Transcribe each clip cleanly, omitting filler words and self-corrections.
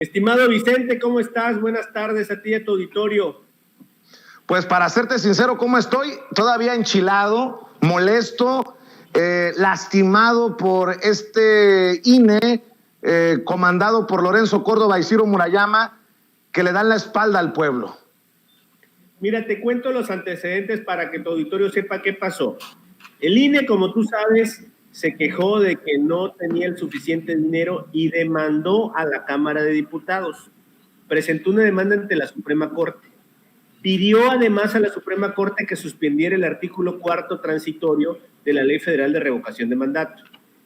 Estimado Vicente, ¿cómo estás? Buenas tardes a ti y a tu auditorio. Pues para serte sincero, ¿cómo estoy? Todavía enchilado, molesto, lastimado por este INE comandado por Lorenzo Córdoba y Ciro Murayama, que le dan la espalda al pueblo. Mira, te cuento los antecedentes para que tu auditorio sepa qué pasó. El INE, como tú sabes, se quejó de que no tenía el suficiente dinero y demandó a la Cámara de Diputados. Presentó una demanda ante la Suprema Corte. Pidió además a la Suprema Corte que suspendiera el artículo 4º transitorio de la Ley Federal de Revocación de Mandato.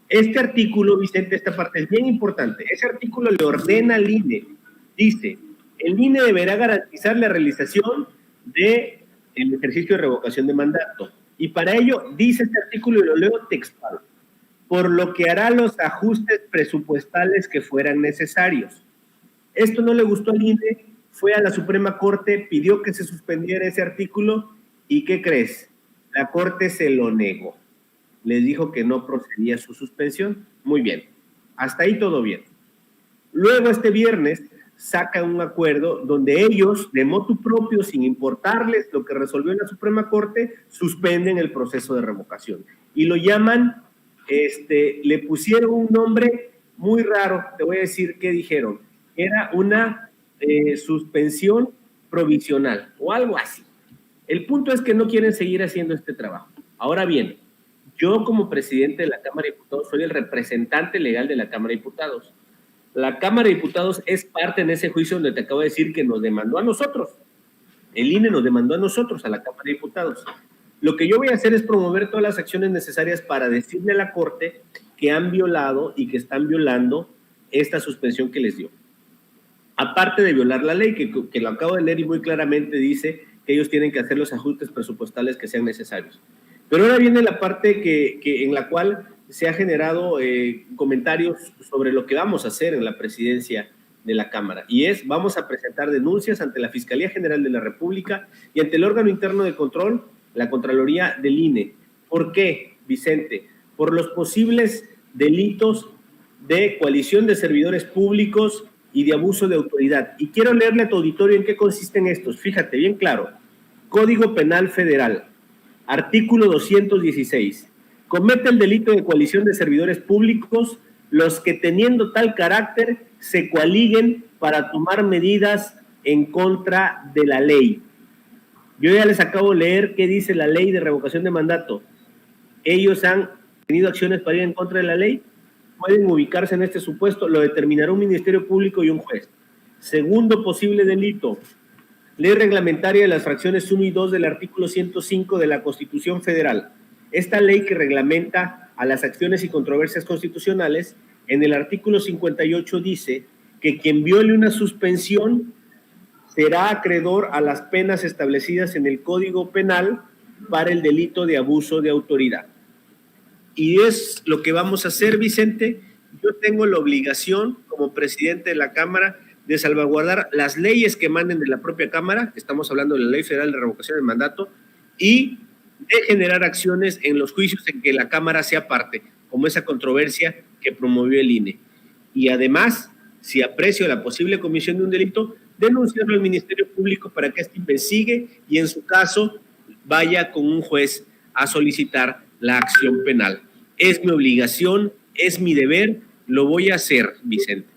Este artículo, Vicente, esta parte es bien importante. Ese artículo le ordena al INE, dice, el INE deberá garantizar la realización del ejercicio de revocación de mandato. Y para ello, dice este artículo, y lo leo textual, por lo que hará los ajustes presupuestales que fueran necesarios. Esto no le gustó al INE, fue a la Suprema Corte, pidió que se suspendiera ese artículo, ¿y qué crees? La Corte se lo negó. Les dijo que no procedía su suspensión. Muy bien, hasta ahí todo bien. Luego este viernes saca un acuerdo donde ellos, de motu propio, sin importarles lo que resolvió la Suprema Corte, suspenden el proceso de revocación. Y lo llaman, le pusieron un nombre muy raro, te voy a decir qué dijeron. Era una suspensión provisional o algo así. El punto es que no quieren seguir haciendo este trabajo. Ahora bien, yo como presidente de la Cámara de Diputados soy el representante legal de la Cámara de Diputados. La Cámara de Diputados es parte en ese juicio donde te acabo de decir que nos demandó a nosotros. El INE nos demandó a nosotros, a la Cámara de Diputados. Lo que yo voy a hacer es promover todas las acciones necesarias para decirle a la Corte que han violado y que están violando esta suspensión que les dio. Aparte de violar la ley, que lo acabo de leer y muy claramente dice que ellos tienen que hacer los ajustes presupuestales que sean necesarios. Pero ahora viene la parte en la cual se ha generado comentarios sobre lo que vamos a hacer en la presidencia de la Cámara, y vamos a presentar denuncias ante la Fiscalía General de la República y ante el órgano interno de control, la Contraloría del INE. ¿Por qué, Vicente? Por los posibles delitos de coalición de servidores públicos y de abuso de autoridad. Y quiero leerle a tu auditorio en qué consisten estos. Fíjate, bien claro. Código Penal Federal, artículo 216. Comete el delito de coalición de servidores públicos los que, teniendo tal carácter, se coaliguen para tomar medidas en contra de la ley. Yo ya les acabo de leer qué dice la ley de revocación de mandato. Ellos han tenido acciones para ir en contra de la ley, pueden ubicarse en este supuesto, lo determinará un Ministerio Público y un juez. Segundo posible delito, ley reglamentaria de las fracciones 1 y 2 del artículo 105 de la Constitución Federal. Esta ley que reglamenta a las acciones y controversias constitucionales, en el artículo 58 dice que quien viole una suspensión será acreedor a las penas establecidas en el Código Penal para el delito de abuso de autoridad. Y es lo que vamos a hacer, Vicente. Yo tengo la obligación, como presidente de la Cámara, de salvaguardar las leyes que emanen de la propia Cámara, estamos hablando de la Ley Federal de Revocación del Mandato, y de generar acciones en los juicios en que la Cámara sea parte, como esa controversia que promovió el INE. Y además, si aprecio la posible comisión de un delito, denunciarlo al Ministerio Público para que éste investigue y en su caso vaya con un juez a solicitar la acción penal. Es mi obligación, es mi deber, lo voy a hacer, Vicente.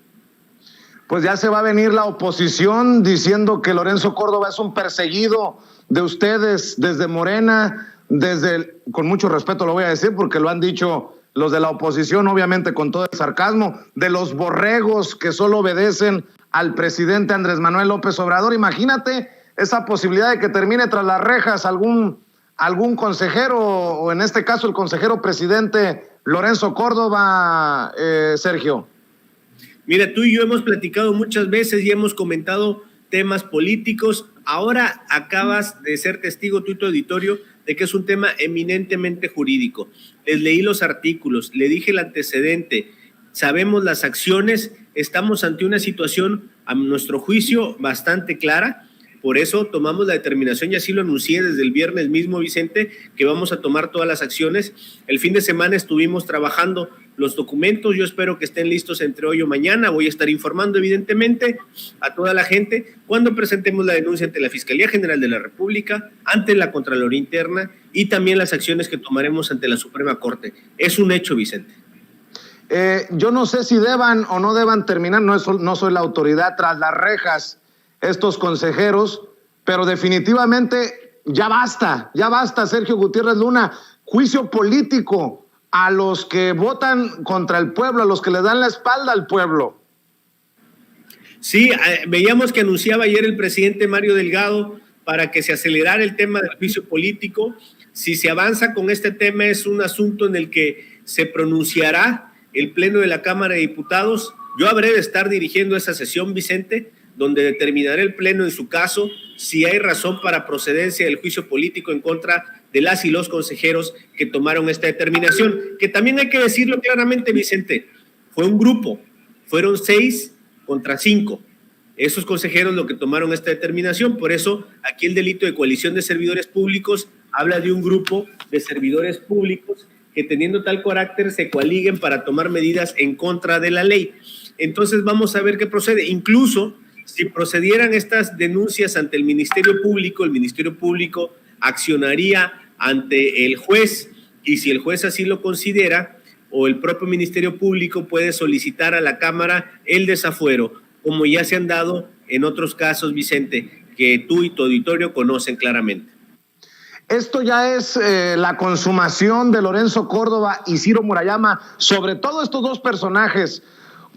Pues ya se va a venir la oposición diciendo que Lorenzo Córdoba es un perseguido de ustedes desde Morena, con mucho respeto lo voy a decir porque lo han dicho los de la oposición, obviamente con todo el sarcasmo, de los borregos que solo obedecen al presidente Andrés Manuel López Obrador. Imagínate esa posibilidad de que termine tras las rejas algún consejero, o en este caso el consejero presidente Lorenzo Córdoba, Sergio. Mira, tú y yo hemos platicado muchas veces y hemos comentado temas políticos. Ahora acabas de ser testigo, tú y tu auditorio, de que es un tema eminentemente jurídico. Les leí los artículos, le dije el antecedente, sabemos las acciones, estamos ante una situación, a nuestro juicio, bastante clara. Por eso tomamos la determinación, y así lo anuncié desde el viernes mismo, Vicente, que vamos a tomar todas las acciones. El fin de semana estuvimos trabajando los documentos, yo espero que estén listos entre hoy o mañana. Voy a estar informando evidentemente a toda la gente cuando presentemos la denuncia ante la Fiscalía General de la República, ante la Contraloría Interna y también las acciones que tomaremos ante la Suprema Corte. Es un hecho, Vicente. Yo no sé si deban o no deban terminar, no soy la autoridad tras las rejas, estos consejeros, pero definitivamente ya basta, Sergio Gutiérrez Luna. Juicio político a los que votan contra el pueblo, a los que le dan la espalda al pueblo. Sí, veíamos que anunciaba ayer el presidente Mario Delgado para que se acelerara el tema del juicio político. Si se avanza con este tema, es un asunto en el que se pronunciará el Pleno de la Cámara de Diputados. Yo habré de estar dirigiendo esa sesión, Vicente, donde determinará el Pleno en su caso si hay razón para procedencia del juicio político en contra de las y los consejeros que tomaron esta determinación, que también hay que decirlo claramente, Vicente, fue un grupo, fueron 6 contra 5, esos consejeros lo que tomaron esta determinación. Por eso aquí el delito de coalición de servidores públicos habla de un grupo de servidores públicos que teniendo tal carácter se coaliguen para tomar medidas en contra de la ley. Entonces vamos a ver qué procede. Incluso si procedieran estas denuncias ante el Ministerio Público accionaría ante el juez, y si el juez así lo considera, o el propio Ministerio Público puede solicitar a la Cámara el desafuero, como ya se han dado en otros casos, Vicente, que tú y tu auditorio conocen claramente. Esto ya es la consumación de Lorenzo Córdoba y Ciro Murayama, sobre todo estos dos personajes,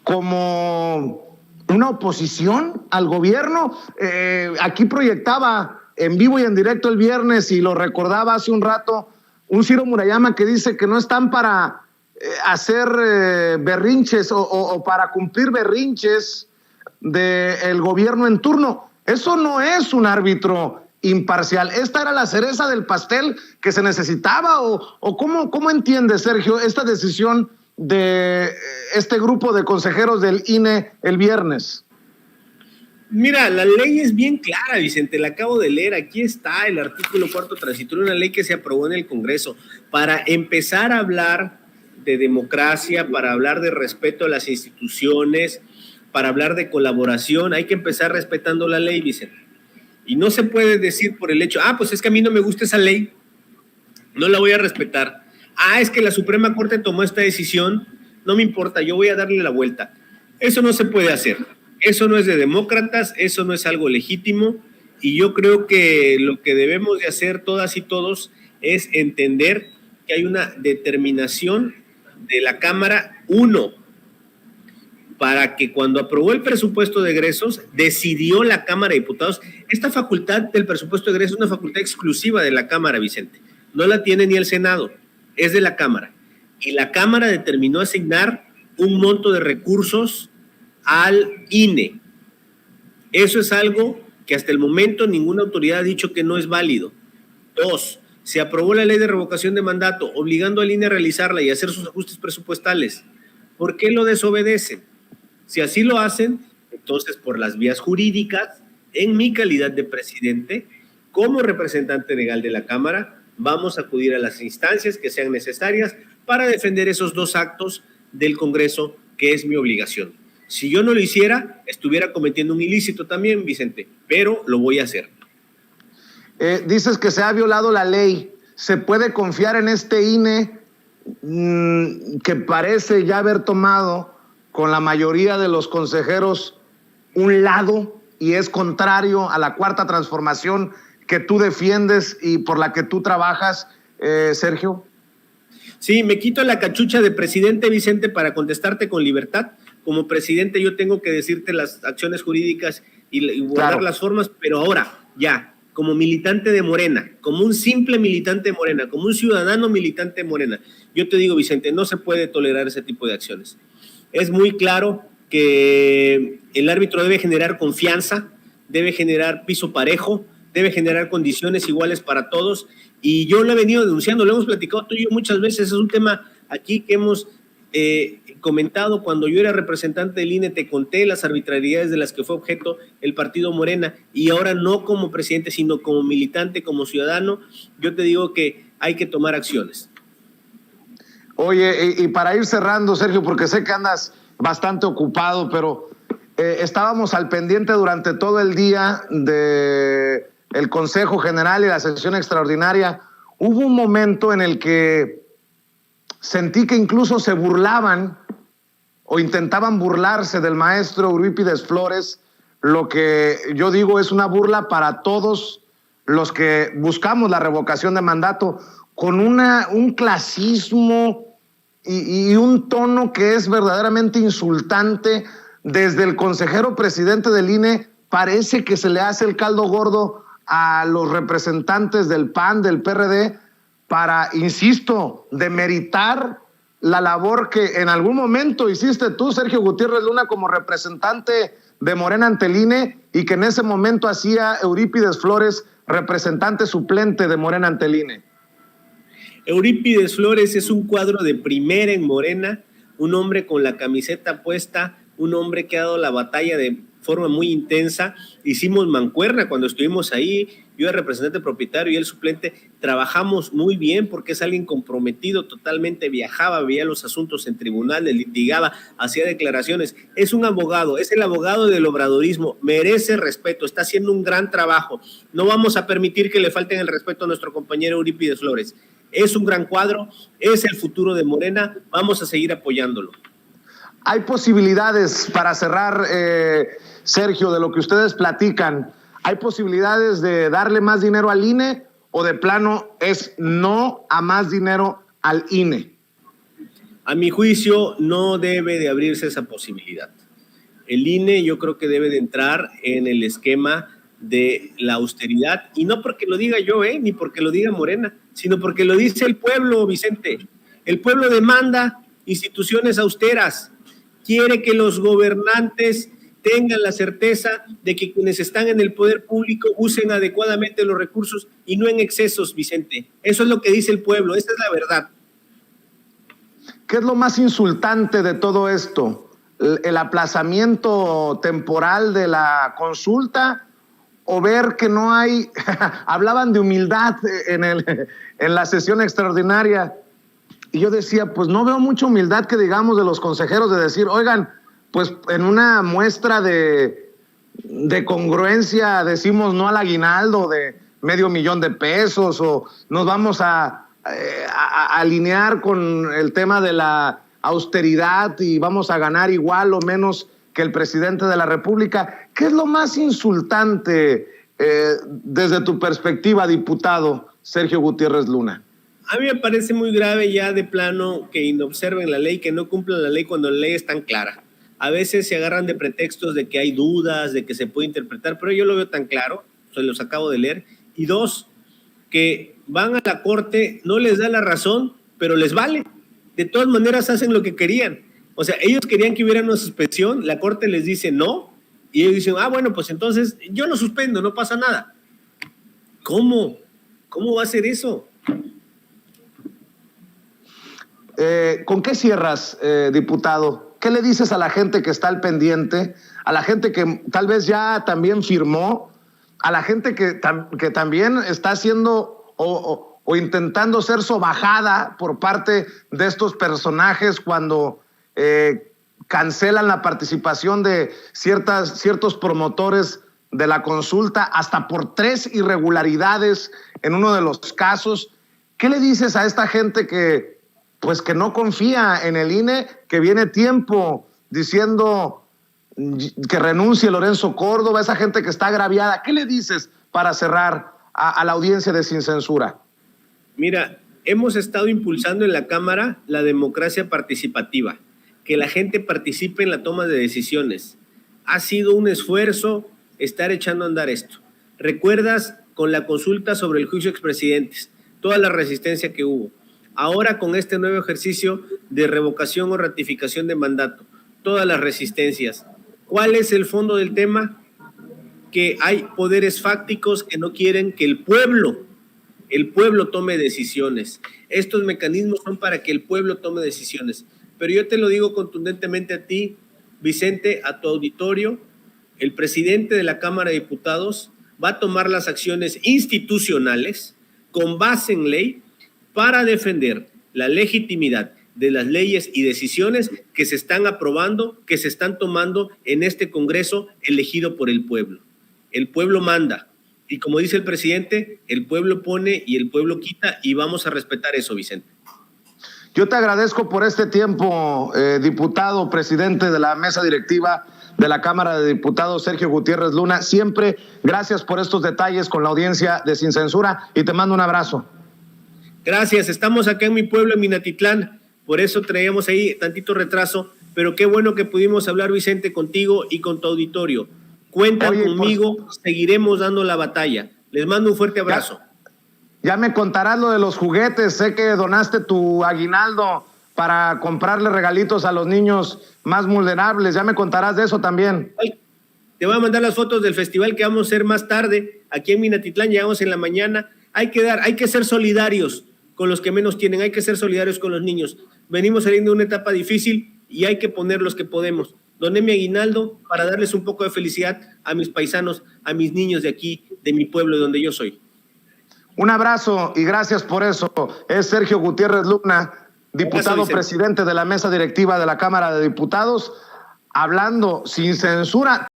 como una oposición al gobierno. Aquí proyectaba en vivo y en directo el viernes, y lo recordaba hace un rato, un Ciro Murayama que dice que no están para hacer berrinches o para cumplir berrinches del gobierno en turno. Eso no es un árbitro imparcial. Esta era la cereza del pastel que se necesitaba, o ¿cómo entiende, Sergio, esta decisión de este grupo de consejeros del INE el viernes? Mira, la ley es bien clara, Vicente, la acabo de leer. Aquí está el artículo 4º transitorio, una ley que se aprobó en el Congreso. Para empezar a hablar de democracia, para hablar de respeto a las instituciones, para hablar de colaboración, hay que empezar respetando la ley, Vicente. Y no se puede decir por el hecho, pues es que a mí no me gusta esa ley, no la voy a respetar. Es que la Suprema Corte tomó esta decisión, no me importa, yo voy a darle la vuelta. Eso no se puede hacer. Eso no es de demócratas, eso no es algo legítimo, y yo creo que lo que debemos de hacer todas y todos es entender que hay una determinación de la Cámara, para que cuando aprobó el presupuesto de egresos, decidió la Cámara de Diputados. Esta facultad del presupuesto de egresos es una facultad exclusiva de la Cámara, Vicente. No la tiene ni el Senado, es de la Cámara. Y la Cámara determinó asignar un monto de recursos al INE. Eso es algo que hasta el momento ninguna autoridad ha dicho que no es válido. 2, se aprobó la ley de revocación de mandato, obligando al INE a realizarla y hacer sus ajustes presupuestales. ¿Por qué lo desobedecen? Si así lo hacen, entonces por las vías jurídicas, en mi calidad de presidente, como representante legal de la Cámara, vamos a acudir a las instancias que sean necesarias para defender esos 2 actos del Congreso, que es mi obligación. Si yo no lo hiciera, estuviera cometiendo un ilícito también, Vicente, pero lo voy a hacer. Dices que se ha violado la ley. ¿Se puede confiar en este INE que parece ya haber tomado con la mayoría de los consejeros un lado y es contrario a la cuarta transformación que tú defiendes y por la que tú trabajas, Sergio? Sí, me quito la cachucha de presidente, Vicente, para contestarte con libertad. Como presidente yo tengo que decirte las acciones jurídicas y guardar las formas, pero ahora ya, como militante de Morena, como un simple militante de Morena, como un ciudadano militante de Morena, yo te digo, Vicente, no se puede tolerar ese tipo de acciones. Es muy claro que el árbitro debe generar confianza, debe generar piso parejo, debe generar condiciones iguales para todos, y yo lo he venido denunciando, lo hemos platicado tú y yo muchas veces. Es un tema aquí que hemos comentado. Cuando yo era representante del INE te conté las arbitrariedades de las que fue objeto el partido Morena, y ahora no como presidente, sino como militante, como ciudadano, yo te digo que hay que tomar acciones. Oye, y para ir cerrando, Sergio, porque sé que andas bastante ocupado, pero estábamos al pendiente durante todo el día de el Consejo General y la sesión extraordinaria. Hubo un momento en el que sentí que incluso se burlaban o intentaban burlarse del maestro Eurípides Flores, lo que yo digo es una burla para todos los que buscamos la revocación de mandato, con un clasismo y un tono que es verdaderamente insultante. Desde el consejero presidente del INE parece que se le hace el caldo gordo a los representantes del PAN, del PRD, para, insisto, demeritar la labor que en algún momento hiciste tú, Sergio Gutiérrez Luna, como representante de Morena ante el INE, y que en ese momento hacía Eurípides Flores, representante suplente de Morena ante el INE. Eurípides Flores es un cuadro de primera en Morena, un hombre con la camiseta puesta, un hombre que ha dado la batalla de forma muy intensa. Hicimos mancuerna cuando estuvimos ahí, yo era representante propietario y él suplente, trabajamos muy bien porque es alguien comprometido totalmente, viajaba, veía los asuntos en tribunales, litigaba, hacía declaraciones, es un abogado, es el abogado del obradorismo, merece respeto, está haciendo un gran trabajo, no vamos a permitir que le falten el respeto a nuestro compañero Eurípides Flores, es un gran cuadro, es el futuro de Morena, vamos a seguir apoyándolo. Hay posibilidades para cerrar, Sergio, de lo que ustedes platican. ¿Hay posibilidades de darle más dinero al INE o de plano es no a más dinero al INE? A mi juicio, no debe de abrirse esa posibilidad. El INE yo creo que debe de entrar en el esquema de la austeridad, y no porque lo diga yo, ni porque lo diga Morena, sino porque lo dice el pueblo, Vicente. El pueblo demanda instituciones austeras, quiere que los gobernantes tengan la certeza de que quienes están en el poder público usen adecuadamente los recursos y no en excesos, Vicente. Eso es lo que dice el pueblo, esa es la verdad. ¿Qué es lo más insultante de todo esto? ¿El aplazamiento temporal de la consulta o ver que no hay, hablaban de humildad en la sesión extraordinaria? Y yo decía, pues no veo mucha humildad que digamos de los consejeros de decir, oigan, pues en una muestra de congruencia decimos no al aguinaldo de $500,000 o nos vamos a alinear con el tema de la austeridad y vamos a ganar igual o menos que el presidente de la República. ¿Qué es lo más insultante desde tu perspectiva, diputado Sergio Gutiérrez Luna? A mí me parece muy grave ya de plano que inobserven la ley, que no cumplan la ley cuando la ley es tan clara. A veces se agarran de pretextos de que hay dudas, de que se puede interpretar, pero yo lo veo tan claro, se los acabo de leer. Y dos, que van a la corte, no les da la razón, pero les vale. De todas maneras hacen lo que querían. O sea, ellos querían que hubiera una suspensión, la corte les dice no, y ellos dicen, bueno, pues entonces yo lo suspendo, no pasa nada. ¿Cómo? ¿Cómo va a ser eso? ¿Con qué cierras, diputado? ¿Qué le dices a la gente que está al pendiente, a la gente que tal vez ya también firmó, a la gente que también está haciendo o intentando ser sobajada por parte de estos personajes cuando cancelan la participación de ciertos promotores de la consulta hasta por 3 irregularidades en uno de los casos? ¿Qué le dices a esta gente que no confía en el INE, que viene tiempo diciendo que renuncie Lorenzo Córdoba, esa gente que está agraviada? ¿Qué le dices para cerrar a la audiencia de Sin Censura? Mira, hemos estado impulsando en la Cámara la democracia participativa, que la gente participe en la toma de decisiones. Ha sido un esfuerzo estar echando a andar esto. ¿Recuerdas con la consulta sobre el juicio de expresidentes, toda la resistencia que hubo? Ahora con este nuevo ejercicio de revocación o ratificación de mandato, todas las resistencias. ¿Cuál es el fondo del tema? Que hay poderes fácticos que no quieren que el pueblo tome decisiones. Estos mecanismos son para que el pueblo tome decisiones. Pero yo te lo digo contundentemente a ti, Vicente, a tu auditorio, el presidente de la Cámara de Diputados va a tomar las acciones institucionales con base en ley para defender la legitimidad de las leyes y decisiones que se están aprobando, que se están tomando en este Congreso elegido por el pueblo. El pueblo manda. Y como dice el presidente, el pueblo pone y el pueblo quita, y vamos a respetar eso, Vicente. Yo te agradezco por este tiempo, diputado, presidente de la mesa directiva de la Cámara de Diputados, Sergio Gutiérrez Luna. Siempre gracias por estos detalles con la audiencia de Sin Censura y te mando un abrazo. Gracias, estamos acá en mi pueblo, en Minatitlán, por eso traíamos ahí tantito retraso, pero qué bueno que pudimos hablar, Vicente, contigo y con tu auditorio. Cuentan conmigo, seguiremos dando la batalla. Les mando un fuerte abrazo. Ya me contarás lo de los juguetes. Sé que donaste tu aguinaldo para comprarle regalitos a los niños más vulnerables. Ya me contarás de eso también. Te voy a mandar las fotos del festival que vamos a hacer más tarde. Aquí en Minatitlán llegamos en la mañana. Hay que ser solidarios con los que menos tienen. Hay que ser solidarios con los niños. Venimos saliendo de una etapa difícil y hay que poner los que podemos. Doné mi aguinaldo para darles un poco de felicidad a mis paisanos, a mis niños de aquí, de mi pueblo, de donde yo soy. Un abrazo y gracias por eso. Es Sergio Gutiérrez Luna, diputado presidente de la mesa directiva de la Cámara de Diputados, hablando sin censura.